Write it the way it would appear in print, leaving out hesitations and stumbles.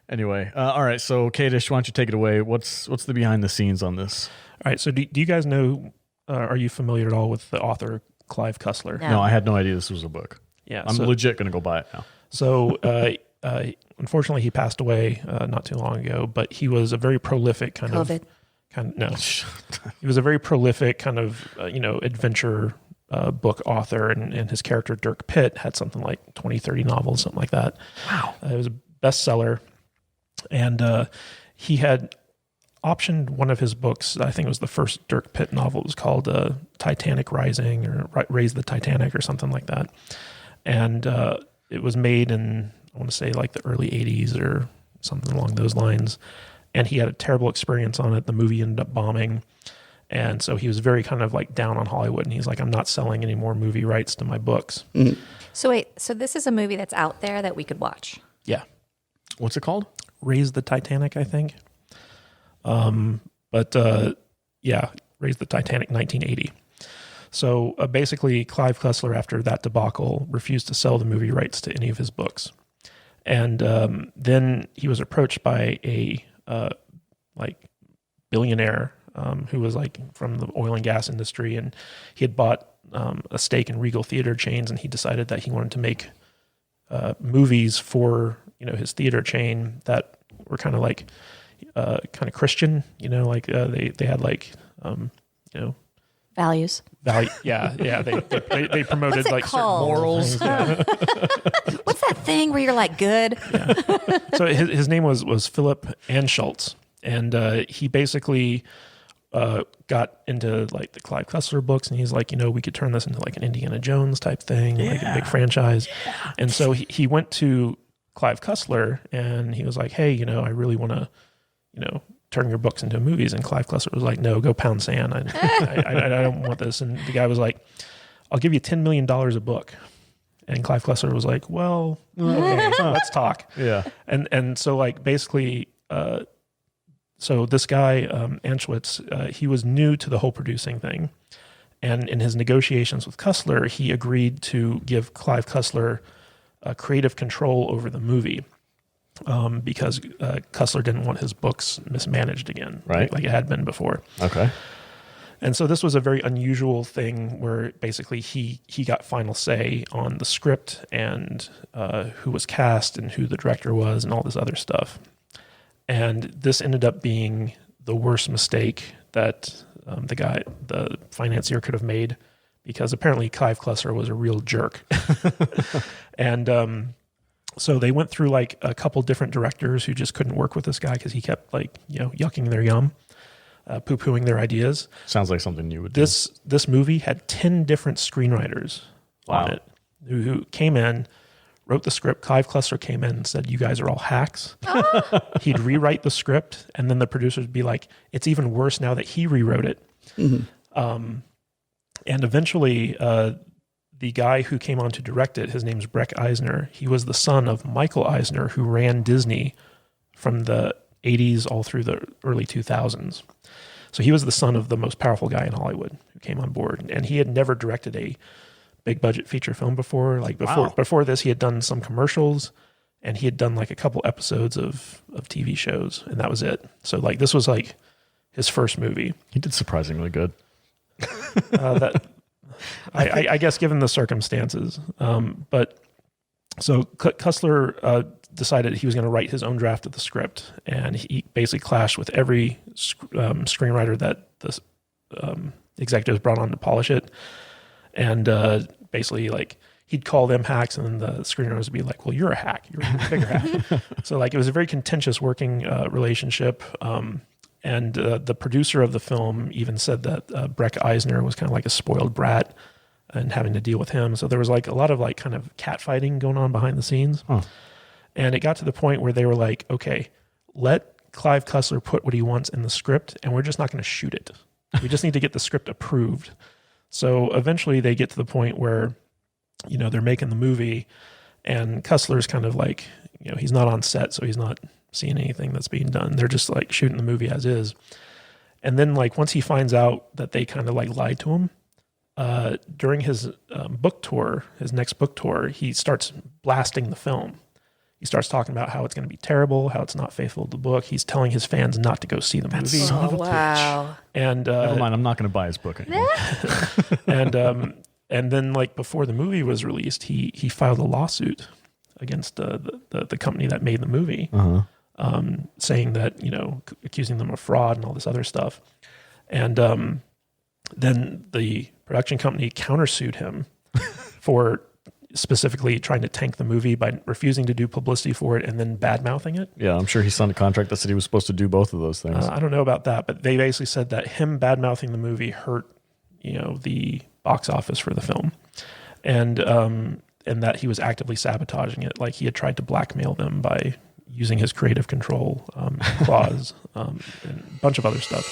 Anyway, all right. So, Kadish, why don't you take it away? What's the behind the scenes on this? All right. So do you guys know, are you familiar at all with the author Clive Cussler? No, I had no idea this was a book. Yeah. I'm legit going to go buy it now. So unfortunately, he passed away not too long ago, but he was a very prolific kind of no. He was a very prolific kind of adventure book author, and his character Dirk Pitt had something like 20, 30 novels, something like that. Wow. It was a bestseller, and he had optioned one of his books. I think it was the first Dirk Pitt novel. It was called Titanic Rising or Raise the Titanic or something like that. And it was made in, I want to say, like the early 80s or something along those lines. And he had a terrible experience on it. The movie ended up bombing. And so he was very kind of like down on Hollywood. And he's like, I'm not selling any more movie rights to my books. Mm-hmm. So wait, so this is a movie that's out there that we could watch? Yeah. What's it called? Raise the Titanic, I think. Yeah, Raise the Titanic, 1980. So basically, Clive Cussler, after that debacle, refused to sell the movie rights to any of his books. And then he was approached by a billionaire who was like from the oil and gas industry, and he had bought a stake in Regal theater chains, and he decided that he wanted to make movies for his theater chain that were kind of like kind of Christian, they had like values. Yeah. They promoted What's it like called? certain morals. Yeah. What's that thing where you're like good? Yeah. So his name was Philip Anschutz, and he basically got into like the Clive Cussler books, and he's like, we could turn this into like an Indiana Jones type thing, like a big franchise. Yeah. And so he went to Clive Cussler, and he was like, hey, I really want to, turn your books into movies. And Clive Cussler was like, no, go pound sand. I don't want this. And the guy was like, I'll give you $10 million a book. And Clive Cussler was like, well, okay, let's talk. Yeah. And so like basically, so this guy, Anschutz, he was new to the whole producing thing. And in his negotiations with Cussler, he agreed to give Clive Cussler creative control over the movie. Because Cussler didn't want his books mismanaged again, right? Like it had been before. Okay. And so this was a very unusual thing where basically he got final say on the script and who was cast and who the director was and all this other stuff. And this ended up being the worst mistake that the financier could have made, because apparently Clive Cussler was a real jerk. And so they went through like a couple different directors who just couldn't work with this guy because he kept like, yucking their yum, poo-pooing their ideas. Sounds like something you would do. This movie had 10 different screenwriters on it who came in, wrote the script. Clive Cussler came in and said, you guys are all hacks. He'd rewrite the script, and then the producers would be like, it's even worse now that he rewrote it. Mm-hmm. And eventually, the guy who came on to direct it, his name's Breck Eisner. He was the son of Michael Eisner, who ran Disney from the 80s all through the early 2000s. So he was the son of the most powerful guy in Hollywood who came on board. And he had never directed a big budget feature film before. Like before this, he had done some commercials, and he had done like a couple episodes of TV shows, and that was it. So like this was like his first movie. He did surprisingly good. I guess given the circumstances. But so Cussler decided he was going to write his own draft of the script, and he basically clashed with every screenwriter that the executives brought on to polish it. And basically like he'd call them hacks, and then the screenwriters would be like, well, you're a hack. You're a bigger hack. So like it was a very contentious working relationship. And the producer of the film even said that Breck Eisner was kind of like a spoiled brat and having to deal with him. So there was like a lot of like kind of catfighting going on behind the scenes. Huh. And it got to the point where they were like, okay, let Clive Cussler put what he wants in the script, and we're just not going to shoot it. We just need to get the script approved. So eventually they get to the point where, they're making the movie, and Cussler's kind of like, he's not on set, so he's not seeing anything that's being done. They're just like shooting the movie as is. And then like once he finds out that they kind of like lied to him, during his book tour, his next book tour, he starts blasting the film. He starts talking about how it's going to be terrible, how it's not faithful to the book. He's telling his fans not to go see the movie. Son of a Wow. And Never mind, I'm not going to buy his book anymore. and then like before the movie was released, he filed a lawsuit against the company that made the movie, saying that, you know, accusing them of fraud and all this other stuff. And then the production company countersued him for specifically trying to tank the movie by refusing to do publicity for it and then bad-mouthing it. Yeah, I'm sure he signed a contract that said he was supposed to do both of those things. I don't know about that, but they basically said that him bad-mouthing the movie hurt, you know, the box office for the film. And that he was actively sabotaging it. Like he had tried to blackmail them by using his creative control clause and a bunch of other stuff.